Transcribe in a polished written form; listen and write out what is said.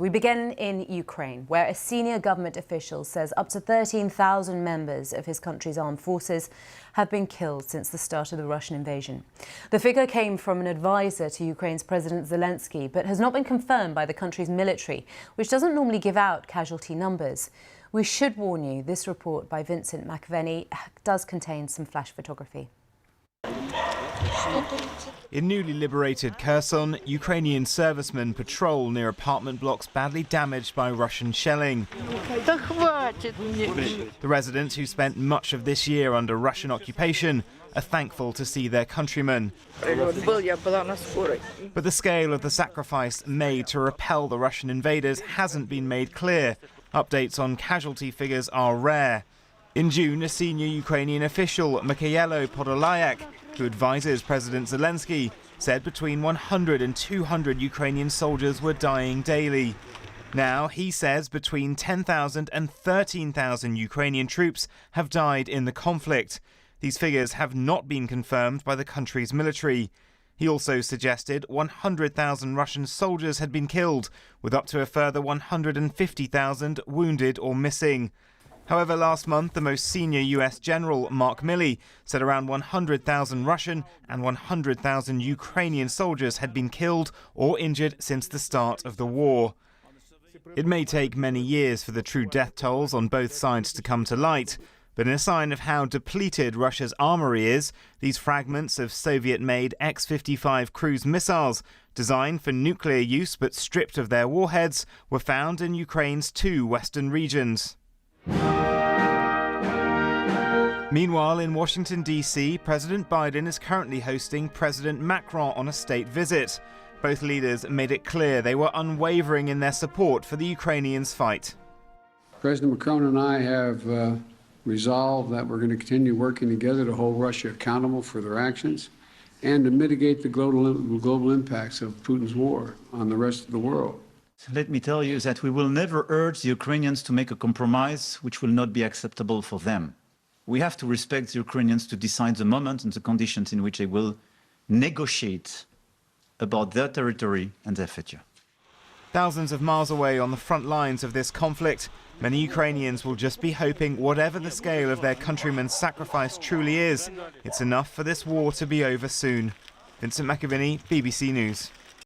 We begin in Ukraine, where a senior government official says up to 13,000 members of his country's armed forces have been killed since the start of the Russian invasion. The figure came from an advisor to Ukraine's President Zelensky, but has not been confirmed by the country's military, which doesn't normally give out casualty numbers. We should warn you, this report by Vincent McVenny does contain some flash photography. In newly liberated Kherson, Ukrainian servicemen patrol near apartment blocks badly damaged by Russian shelling. The residents, who spent much of this year under Russian occupation, are thankful to see their countrymen. But the scale of the sacrifice made to repel the Russian invaders hasn't been made clear. Updates on casualty figures are rare. In June, a senior Ukrainian official, Mikhailo Podolyak, who advises President Zelensky, said between 100 and 200 Ukrainian soldiers were dying daily. Now, he says between 10,000 and 13,000 Ukrainian troops have died in the conflict. These figures have not been confirmed by the country's military. He also suggested 100,000 Russian soldiers had been killed, with up to a further 150,000 wounded or missing. However, last month, the most senior US general, Mark Milley, said around 100,000 Russian and 100,000 Ukrainian soldiers had been killed or injured since the start of the war. It may take many years for the true death tolls on both sides to come to light, but in a sign of how depleted Russia's armoury is, these fragments of Soviet-made X-55 cruise missiles, designed for nuclear use but stripped of their warheads, were found in Ukraine's two western regions. Meanwhile, in Washington, D.C., President Biden is currently hosting President Macron on a state visit. Both leaders made it clear they were unwavering in their support for the Ukrainians' fight. President Macron and I have resolved that we're going to continue working together to hold Russia accountable for their actions and to mitigate the global impacts of Putin's war on the rest of the world. Let me tell you that we will never urge the Ukrainians to make a compromise which will not be acceptable for them. We have to respect the Ukrainians to decide the moment and the conditions in which they will negotiate about their territory and their future. Thousands of miles away on the front lines of this conflict, many Ukrainians will just be hoping whatever the scale of their countrymen's sacrifice truly is, it's enough for this war to be over soon. Vincent McVenny, BBC News.